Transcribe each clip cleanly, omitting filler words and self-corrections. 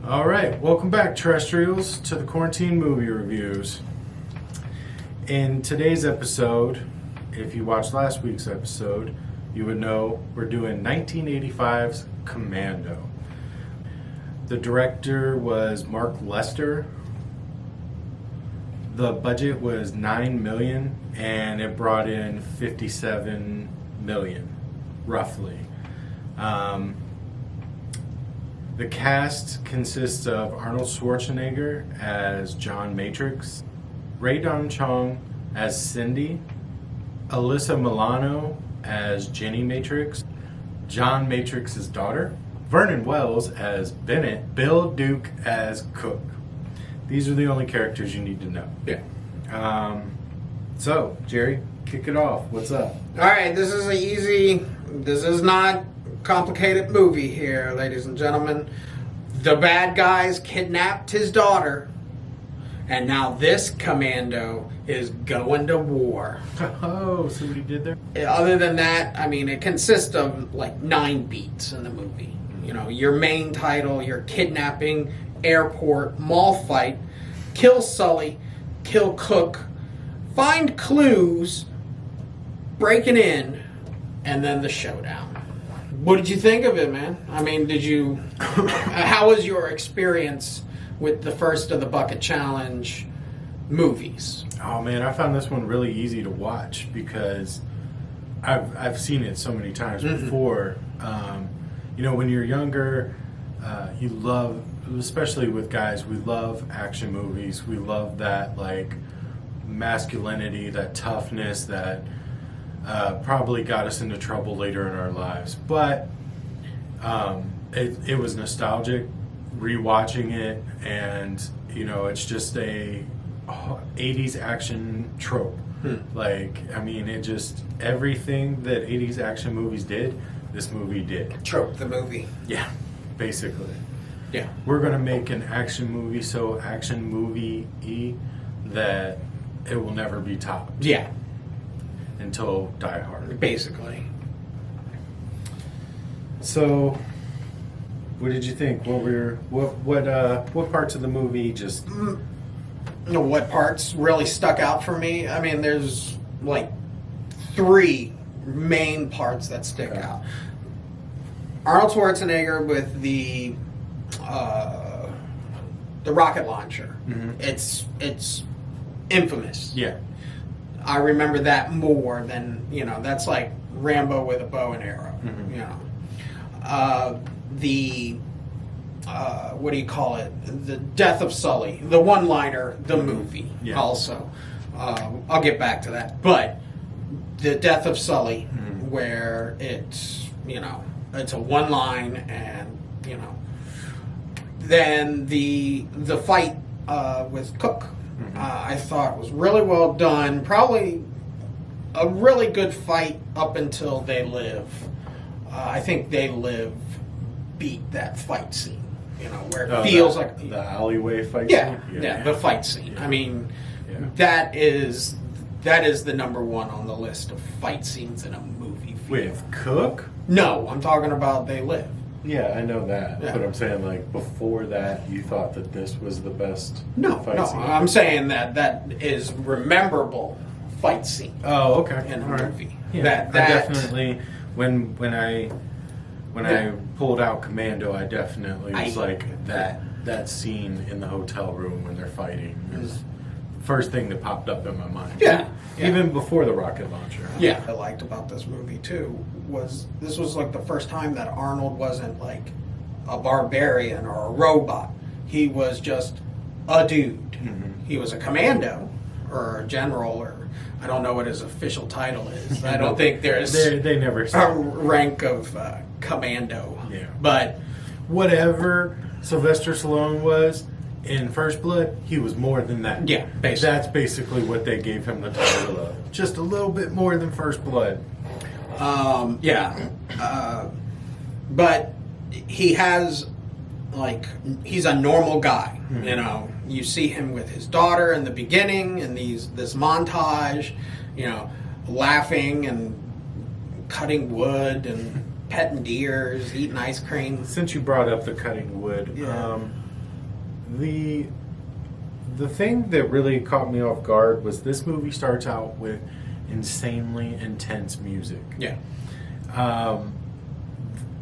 All right, welcome back, terrestrials, to the Quarantine Movie Reviews. In today's episode, if you watched last week's episode, you would know we're doing 1985's Commando. The director was Mark Lester. The budget was $9 million, and it brought in $57 million, roughly. The cast consists of Arnold Schwarzenegger as John Matrix, Ray Dong Chong as Cindy, Alyssa Milano as Jenny Matrix, John Matrix's daughter, Vernon Wells as Bennett, Bill Duke as Cook. These are the only characters you need to know. Yeah. So, Jerry, kick it off. What's up? All right, this is not complicated movie here, ladies and gentlemen. The bad guys kidnapped his daughter, and now this commando is going to war. Oh, see what he did there? Other than that, I mean, it consists of like 9 beats in the movie. You know, your main title, your kidnapping, airport, mall fight, kill Sully, kill Cook, find clues, breaking in, and then the showdown. What did you think of it, man? I mean, how was your experience with the first of the Bucket Challenge movies? Oh man, I found this one really easy to watch because I've seen it so many times before. You know, when you're younger, you love, especially with guys, we love action movies. We love that like masculinity, that toughness, that probably got us into trouble later in our lives. But it was nostalgic rewatching it, and you know, it's just a 80's action trope. Like, I mean, it just, everything that 80's action movies did, this movie did. Trope the movie. Yeah, basically. Yeah. We're gonna make an action movie so action movie-y that it will never be topped. Yeah. Until Die Hard. Basically. So, what did you think? What parts of the movie just... You know, what parts really stuck out for me? I mean, there's like 3 main parts that stick out. Arnold Schwarzenegger with the rocket launcher. It's infamous. Yeah. I remember that more than, you know, that's like Rambo with a bow and arrow. You know, what do you call it? The Death of Sully, the one-liner, the movie. Yeah. Also, I'll get back to that. But the Death of Sully, where it's, you know, it's a one line, and you know, then the fight with Cook. I thought was really well done. Probably a really good fight up until They Live. I think They Live beat that fight scene. You know, where it feels like the alleyway fight scene. Yeah, Yeah, the fight scene. Yeah. I mean, that is the number 1 on the list of fight scenes in a movie. With Cook? No, I'm talking about They Live. Yeah, I know that. Yeah. But I'm saying, like, before that, you thought that this was the best fight scene? I'm saying that is rememberable fight scene. Oh, okay. In a movie. Yeah, That I definitely, when I pulled out Commando, I definitely was like, that scene in the hotel room when they're fighting is the first thing that popped up in my mind. Yeah. Even before the rocket launcher. Yeah. I liked about this movie too was this was like the first time that Arnold wasn't like a barbarian or a robot. He was just a dude. He was a commando or a general, or I don't know what his official title is. I don't think there's they never a rank of commando. Yeah. But whatever Sylvester Stallone was in First Blood, he was more than that. Yeah, basically. That's basically what they gave him the title of. Just a little bit more than First Blood. But he has, like, he's a normal guy. You know, you see him with his daughter in the beginning, and this montage, you know, laughing and cutting wood and petting deers, eating ice cream. Since you brought up the cutting wood, The thing that really caught me off guard was this movie starts out with insanely intense music. Yeah.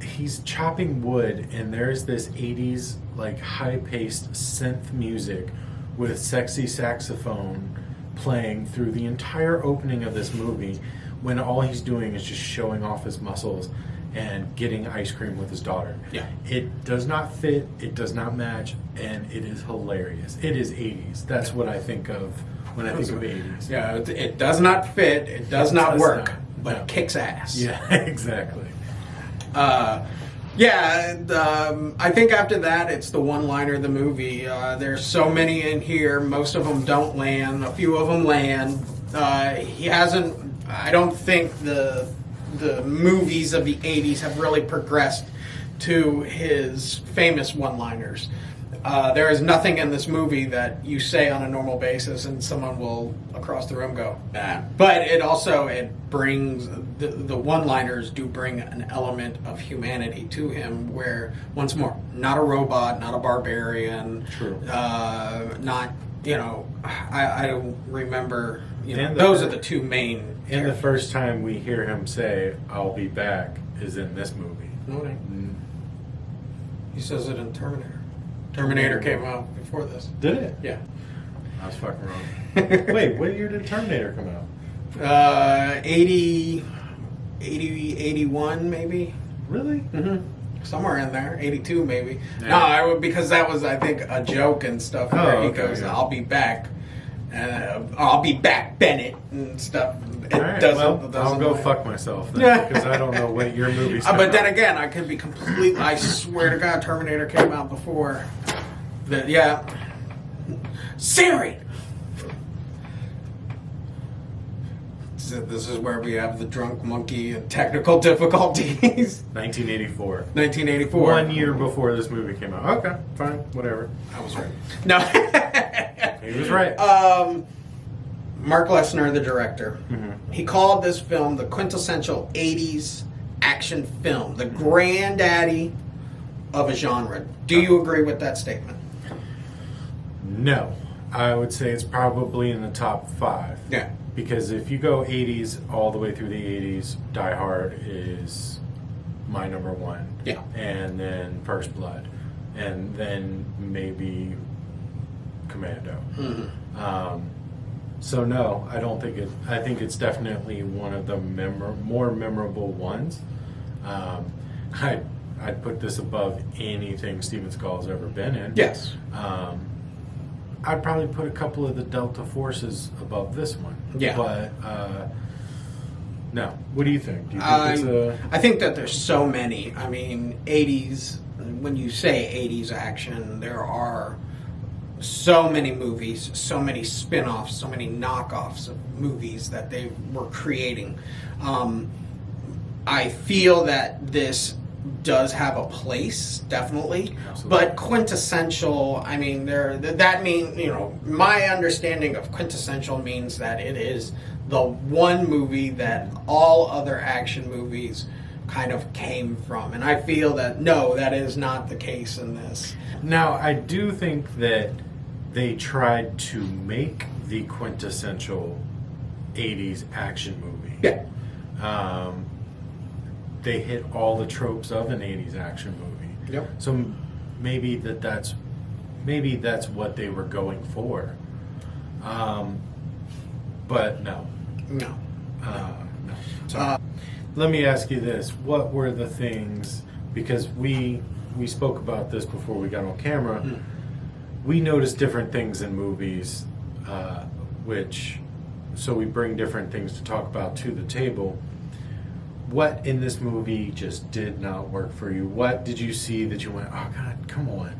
He's chopping wood, and there's this 80s like high-paced synth music with sexy saxophone playing through the entire opening of this movie, when all he's doing is just showing off his muscles and getting ice cream with his daughter. Yeah. It does not fit, it does not match, and it is hilarious. It is 80s. That's what I think of when I think of 80s. Yeah, it does not fit, it does not work, but it kicks ass. Yeah, exactly. I think after that, it's the one-liner of the movie. There's so many in here. Most of them don't land. A few of them land. He hasn't. I don't think the movies of the 80s have really progressed to his famous one-liners. There is nothing in this movie that you say on a normal basis and someone will across the room go, ah. But it brings, the one-liners do bring an element of humanity to him where, once more, not a robot, not a barbarian. True. Not, I don't remember, And those are the two main. And the first time we hear him say, "I'll be back," is in this movie. Okay. He says it in Terminator. Terminator came out before this. Did it? Yeah. I was fucking wrong. Wait, what year did Terminator come out? 80, 81 maybe. Really? Mm-hmm. Somewhere in there. 82 maybe. Yeah. No, because that was, I think, a joke and stuff where he goes, yeah. "I'll be back. I'll be back, Bennett," and stuff. It All right, doesn't I'll go like- fuck myself then, because I don't know what your movie's But then again, I could be completely. I swear to God, Terminator came out before. Yeah. Siri. So this is where we have the drunk monkey and technical difficulties. 1984. 1984. 1 year before this movie came out. Okay, fine, whatever. I was right. No. He was right. Mark Lesnar, the director, Mm-hmm. he called this film the quintessential 80s action film, the granddaddy of a genre. Do you agree with that statement? No, I would say it's probably in the top 5. Yeah. Because if you go 80s all the way through the 80s, Die Hard is my number 1. Yeah. And then First Blood. And then maybe Commando. Mm-hmm. So no, I don't think it. I think it's definitely one of the more memorable ones. I'd put this above anything Steven Seagal's ever been in. Yes. I'd probably put a couple of the Delta Forces above this one. Yeah. But no. What do you think? Do you think it's a... I think that there's so many. I mean, 80s. When you say 80s action, there are so many movies, so many spin-offs, so many knockoffs of movies that they were creating. I feel that this does have a place, definitely. Absolutely. But quintessential, I mean, that means, my understanding of quintessential means that it is the one movie that all other action movies kind of came from. And I feel that, no, that is not the case in this. Now, I do think that they tried to make the quintessential 80s action movie. Yeah. They hit all the tropes of an 80s action movie. Yep. So maybe that's what they were going for. But no. No. No. Sorry. Let me ask you this. What were the things, because we spoke about this before we got on camera, we noticed different things in movies, so we bring different things to talk about to the table. What in this movie just did not work for you? What did you see that you went, oh God, come on?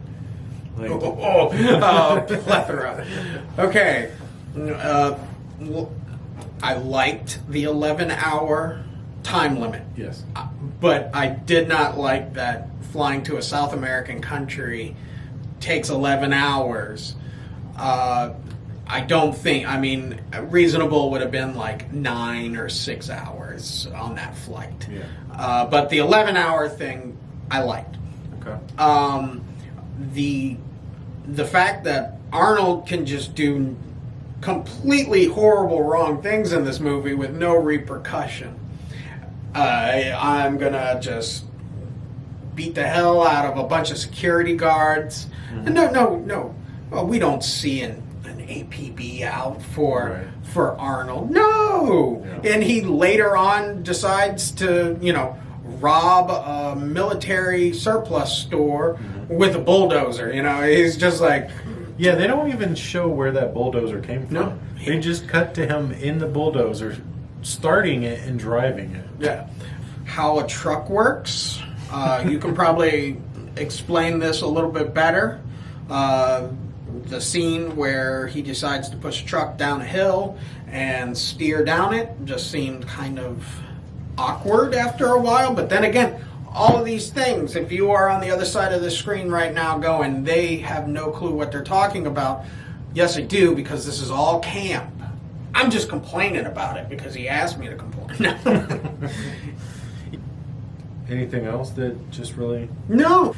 Like, Plethora. Okay. I liked the 11-hour time limit. Yes. But I did not like that flying to a South American country takes 11 hours. I don't think, reasonable would have been like 9 or 6 hours on that flight. Yeah. But the 11-hour thing, I liked. Okay. The the fact that Arnold can just do completely horrible wrong things in this movie with no repercussion. I'm gonna just beat the hell out of a bunch of security guards. Mm-hmm. No. Well, we don't see an APB out for Arnold. No! Yeah. And he later on decides to, rob a military surplus store with a bulldozer. He's just like... Yeah, they don't even show where that bulldozer came from. No. They just cut to him in the bulldozer, starting it and driving it. Yeah. How a truck works, you can probably explain this a little bit better. The scene where he decides to push a truck down a hill and steer down it just seemed kind of awkward after a while. But then again, all of these things, if you are on the other side of the screen right now going, they have no clue what they're talking about. Yes, I do, because this is all camp. I'm just complaining about it because he asked me to complain. Anything else that just really... No.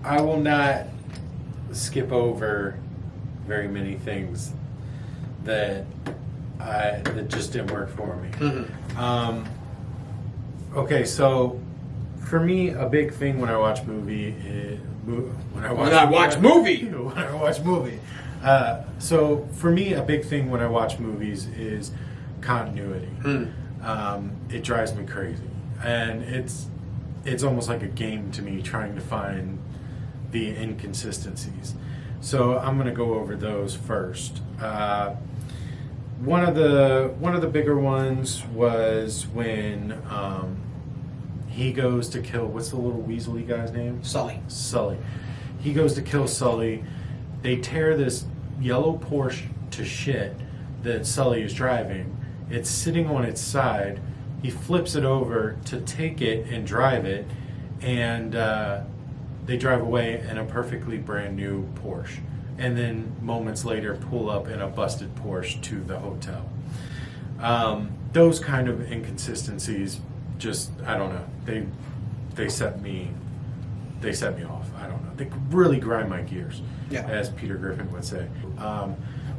I will not skip over very many things that just didn't work for me. Mm-hmm. Okay, so for me, a big thing when I watch movie is so for me, a big thing when I watch movies is continuity. It drives me crazy, and it's almost like a game to me trying to find the inconsistencies. So I'm going to go over those first. One of the bigger ones was when he goes to kill, what's the little weaselly guy's name? Sully. He goes to kill Sully. They tear this yellow Porsche to shit that Sully is driving. It's sitting on its side. He flips it over to take it and drive it, and they drive away in a perfectly brand new Porsche. And then moments later pull up in a busted Porsche to the hotel. Those kind of inconsistencies, just, I don't know, they set me off. I don't know. They really grind my gears, as Peter Griffin would say.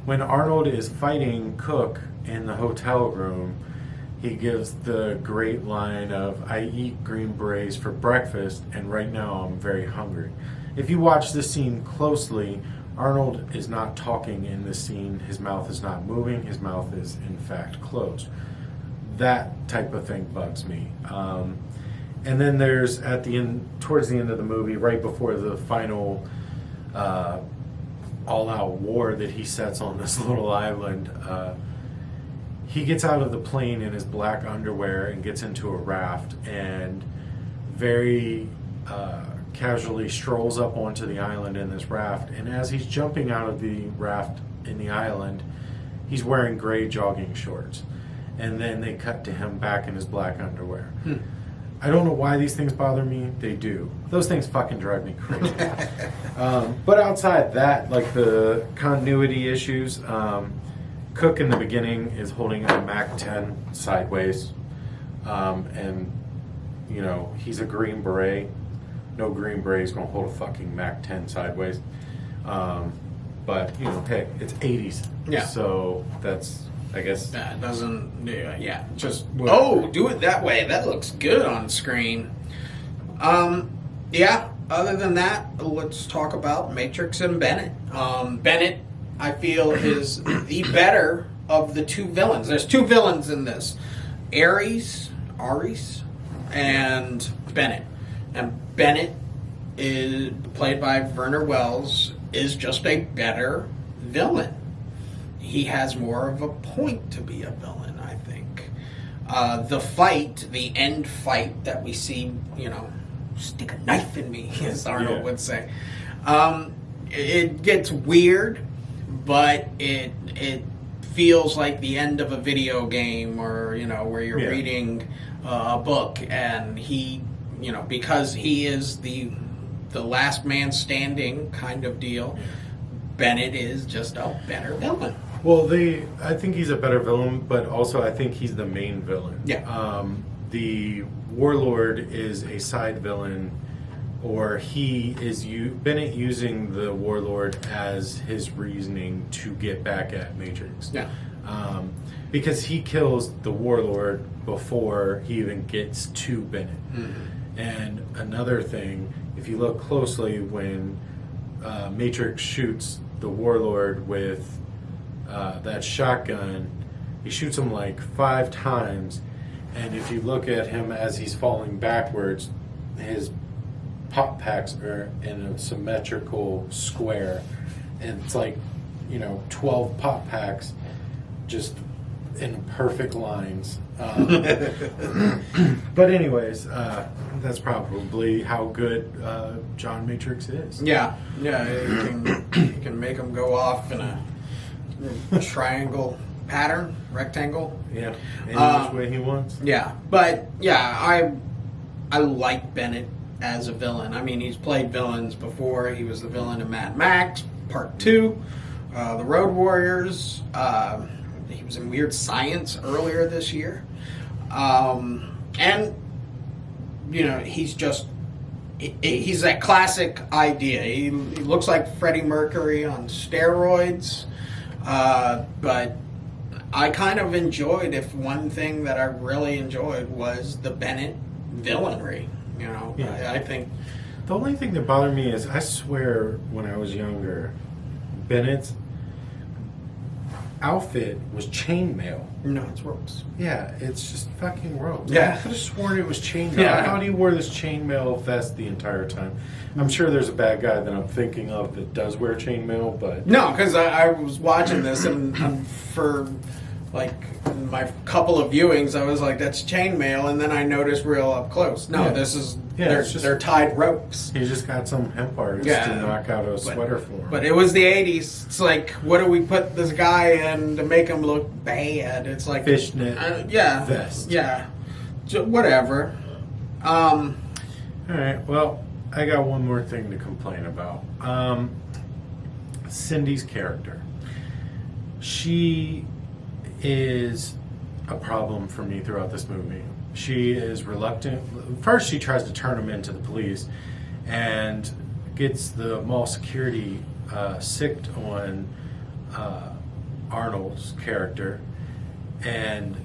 When Arnold is fighting Cook in the hotel room, he gives the great line of, "I eat Green Berets for breakfast, and right now I'm very hungry." If you watch this scene closely, Arnold is not talking in this scene. His mouth is not moving. His mouth is, in fact, closed. That type of thing bugs me. And then there's towards the end of the movie, right before the final all-out war that he sets on this little island, he gets out of the plane in his black underwear and gets into a raft and very casually strolls up onto the island in this raft. And as he's jumping out of the raft in the island, he's wearing gray jogging shorts. And then they cut to him back in his black underwear. I don't know why these things bother me. They do. Those things fucking drive me crazy. But outside that, like the continuity issues, Cook in the beginning is holding a MAC-10 sideways, and he's a Green Beret. No Green Beret is going to hold a fucking MAC-10 sideways. But hey, it's 80's. Yeah. So that's, I guess, that doesn't. Just whatever. Do it that way. That looks good on screen. Other than that, let's talk about Matrix and Bennett. Bennett, I feel, is the better of the two villains. There's two villains in this: Ares, and Bennett. And Bennett, is played by Werner Wells, is just a better villain. He has more of a point to be a villain, I think. The end fight that we see, stick a knife in me, as Arnold would say. It gets weird, but it feels like the end of a video game, or where you're reading a book, and he, because he is the last man standing kind of deal. Bennett is just a better villain. Well, I think he's a better villain, but also I think he's the main villain. Yeah. The Warlord is a side villain or Bennett using the Warlord as his reasoning to get back at Matrix. Yeah. Because he kills the Warlord before he even gets to Bennett. Mm-hmm. And another thing, if you look closely, when Matrix shoots the Warlord with that shotgun, he shoots him like 5 times, and if you look at him as he's falling backwards, his pop packs are in a symmetrical square, and it's like 12 pop packs just in perfect lines. But anyways, that's probably how good John Matrix is. Yeah, you can make him go off in a triangle pattern, rectangle. Yeah, any which way he wants. Yeah, but yeah, I like Bennett as a villain. I mean, he's played villains before. He was the villain in Mad Max Part 2, The Road Warriors. He was in Weird Science earlier this year. And, he's just... He's that classic idea. He looks like Freddie Mercury on steroids. But I kind of enjoyed, if one thing that I really enjoyed was the Bennett villainry. Yeah. I think... The only thing that bothered me is, I swear, when I was younger, Bennett's outfit was chainmail. No, it's ropes. Yeah, it's just fucking ropes. Yeah. I could have sworn it was chainmail. Yeah. I thought he wore this chainmail vest the entire time. I'm sure there's a bad guy that I'm thinking of that does wear chainmail, but... No, because I was watching this, and for like my couple of viewings, I was like, that's chainmail, and then I noticed real up close. No, Yeah. this is... Yeah, they're tied ropes. He just got some hemp artist to knock out a sweater for him. But it was the 80s. It's like, what do we put this guy in to make him look bad? It's like... Fishnet vest. Yeah. Whatever. All right, well, I got one more thing to complain about. Cindy's character. She is a problem for me throughout this movie. She is reluctant. First, she tries to turn him into the police and gets the mall security sicked on Arnold's character. And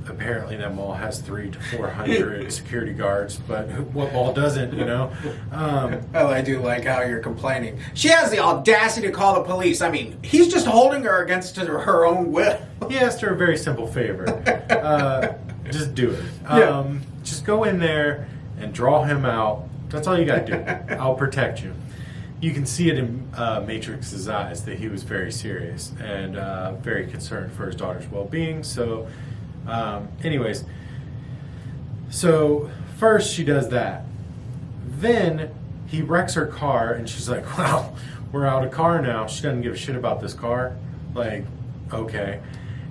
apparently that mall has 300 to 400 security guards, but what mall doesn't, Well, I do like how you're complaining. She has the audacity to call the police. I mean, he's just holding her against her own will. He asked her a very simple favor. Just do it. Yeah. Just go in there and draw him out. That's all you got to do. I'll protect you. You can see it in Matrix's eyes that he was very serious and very concerned for his daughter's well-being. So, anyways, so first she does that. Then he wrecks her car, and she's like, "Wow, we're out of car now." She doesn't give a shit about this car. Like, okay.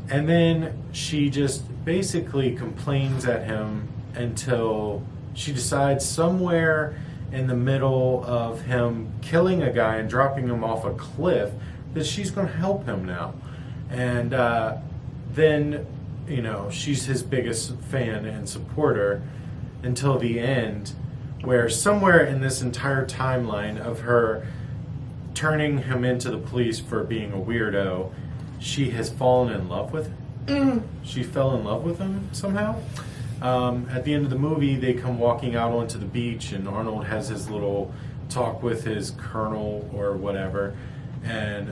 And then she just basically complains at him until she decides somewhere in the middle of him killing a guy and dropping him off a cliff that she's going to help him now. And then, she's his biggest fan and supporter until the end, where somewhere in this entire timeline of her turning him into the police for being a weirdo, she has fallen in love with him. She fell in love with him somehow. At the end of the movie, they come walking out onto the beach, and Arnold has his little talk with his colonel or whatever, and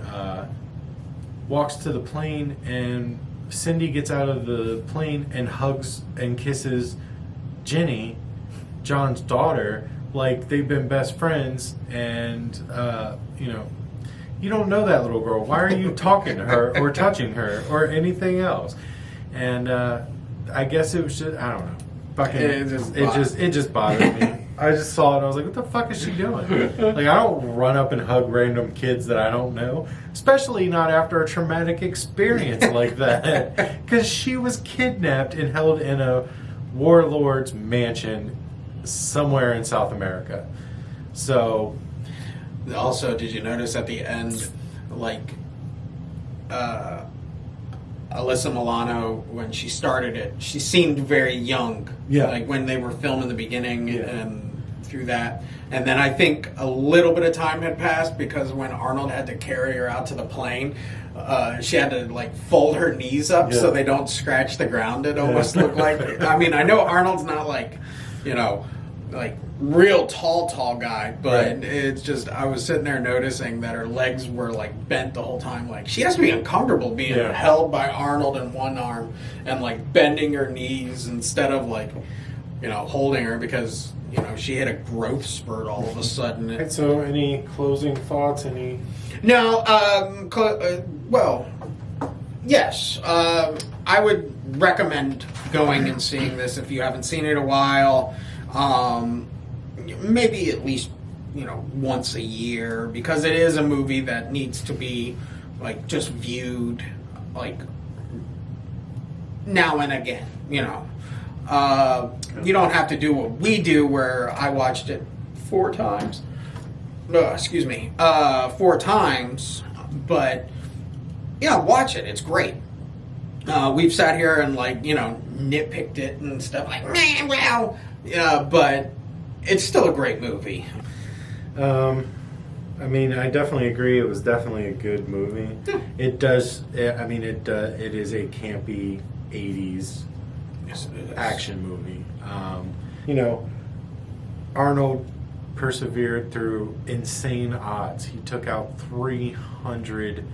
walks to the plane, and Cindy gets out of the plane and hugs and kisses Jenny, John's daughter, like they've been best friends, and you don't know that little girl. Why are you talking to her or touching her or anything else? And I guess it was just, I don't know. Fucking, it just bothered me. I just saw it and I was like, what the fuck is she doing? Like, I don't run up and hug random kids that I don't know, especially not after a traumatic experience like that. Because she was kidnapped and held in a warlord's mansion somewhere in South America. So... Also, did you notice at the end, like, Alyssa Milano, when she started it, she seemed very young. Yeah. Like when they were filming the beginning, Yeah. and through that. And then I think a little bit of time had passed because when Arnold had to carry her out to the plane, she had to like fold her knees up so they don't scratch the ground. It almost looked like. I mean, I know Arnold's not like, you know, like real tall guy, but it's just I was sitting there noticing that her legs were like bent the whole time. Like she has to be uncomfortable being held by Arnold in one arm and like bending her knees instead of like, you know, holding her because, you know, she had a growth spurt all of a sudden. Right, so any closing thoughts? No, well, yes. I would recommend going and seeing this if you haven't seen it in a while. Maybe at least, you know, once a year, because it is a movie that needs to be like just viewed like now and again, you know. You don't have to do what we do where I watched it 4 times. 4 times, but yeah, watch it. It's great. We've sat here and like, you know, nitpicked it and stuff like, man, wow. Yeah, but it's still a great movie. I mean, I definitely agree. It was definitely a good movie. It does. I mean, it is a campy 80s action movie. You know, Arnold persevered through insane odds. He took out 300,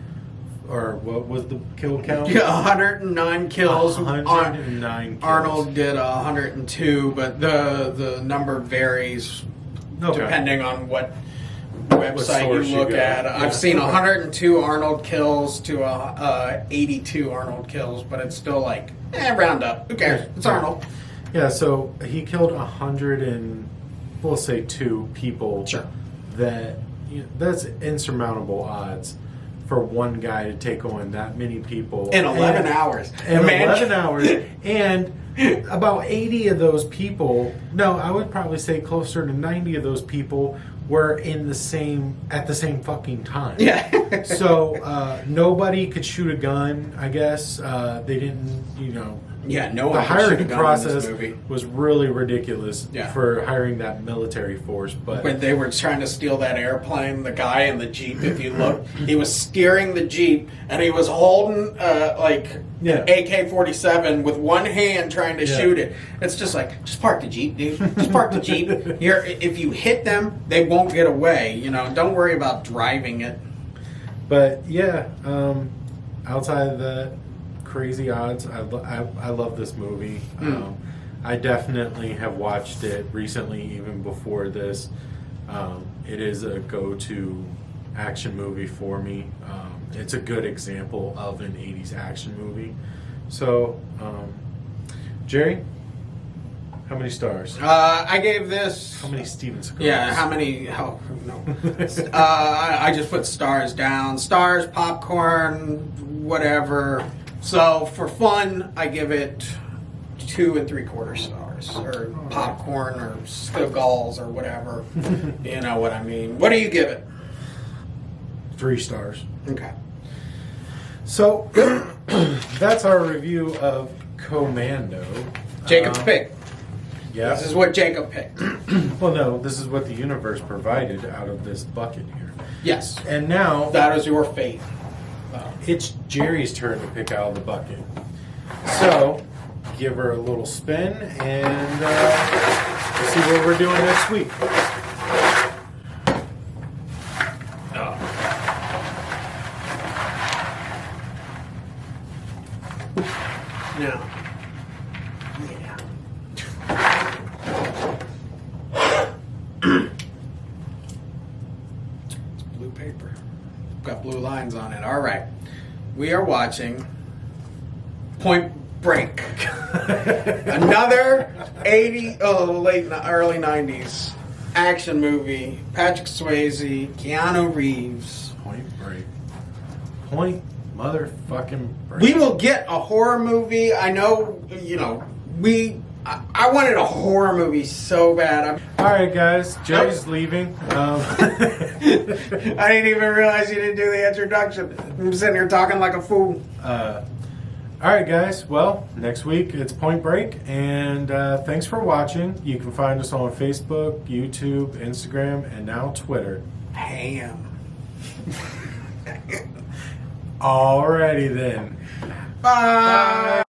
or what was the kill count? Yeah, 109 kills. 109 kills. Arnold did 102, but the number varies depending on what website you look at. Yeah. I've seen 102 Arnold kills to 82 Arnold kills, but it's still like, round up. Who cares? It's Arnold. Yeah, so he killed 100 and we'll say 2 people. Sure. That's insurmountable odds for one guy to take on that many people In 11 hours. In 11 hours, and about 80 of those people. No, I would probably say closer to 90 of those people were at the same fucking time. Yeah. So nobody could shoot a gun. I guess they didn't. You know. Yeah, no. The hiring process was really ridiculous for hiring that military force. But when they were trying to steal that airplane, the guy in the Jeep, if you look, he was steering the Jeep and he was holding AK-47 with one hand trying to shoot it. It's just like, just park the Jeep, dude. Just park the Jeep. If you hit them, they won't get away. You know, don't worry about driving it. But yeah, outside of the crazy odds, I love this movie. I definitely have watched it recently, even before this. It is a go-to action movie for me. It's a good example of an 80s action movie. So, Jerry, how many stars? I gave this... How many Steven Seagals? Yeah, how many... Oh, no. I just put stars down. Stars, popcorn, whatever. So, for fun, I give it 2 3/4 stars. Or popcorn, or Seagals, or whatever. You know what I mean. What do you give it? 3 stars. Okay. So, that's our review of Commando. Jacob's pick. Yeah. This is what Jacob picked. Well, no, this is what the universe provided out of this bucket here. Yes. And now, That is your fate. it's Jerry's turn to pick out of the bucket. So, give her a little spin, and we'll see what we're doing next week. Now. It's blue paper. Got blue lines on it. All right. We are watching Point Break. Another early 90s action movie. Patrick Swayze, Keanu Reeves. Point Break. Point motherfucking Break. We will get a horror movie. I know, you know, I wanted a horror movie so bad. All right, guys. Jerry's leaving. I didn't even realize you didn't do the introduction. I'm sitting here talking like a fool. All right, guys. Well, next week it's Point Break, and thanks for watching. You can find us on Facebook, YouTube, Instagram, and now Twitter. Ham. Alrighty then. Bye.